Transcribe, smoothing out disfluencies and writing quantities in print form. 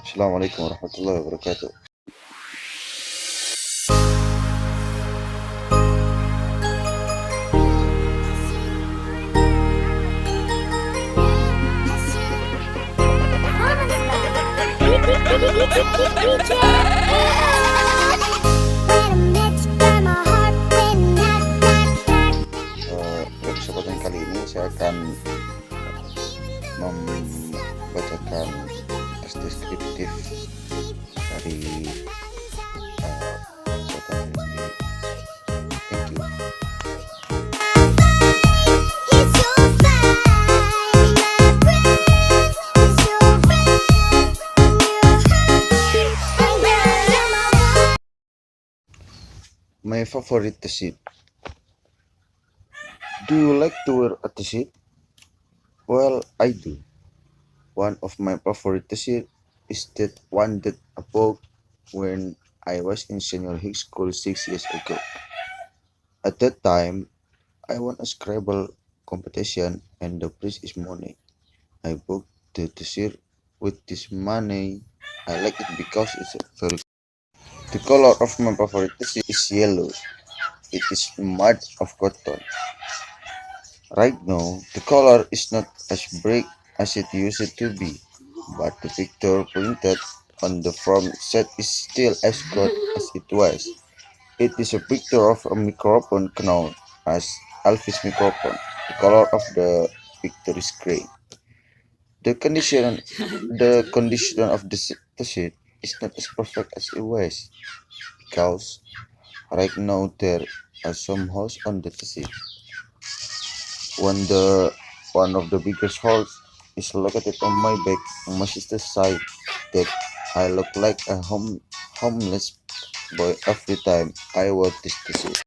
Assalamualaikum warahmatullahi wabarakatuh. Kesempatan kali ini saya akan membacakan tes deskriptif dari kota ini. Thank you. My favorite t-shirt. Do you like to wear a t-shirt? Well, I do. One of my favorite t-shirt is that one that I bought when I was in senior high school 6 years ago. At that time, I won a Scrabble competition and the prize is money. I bought the t-shirt with this money. I like it because it's very. The color of my favorite t-shirt is yellow. It is made of cotton. Right now, the color is not as bright as it used to be, but the picture printed on the front set is still as good as it was. It is a picture of a microphone known as Elvis microphone. The color of the picture is gray. The condition of the t-shirt is not as perfect as it was, because right now there are some holes on the t-shirt. One of the biggest holes is located on my back on my sister's side, that I look like a homeless boy every time I wear this t-shirt.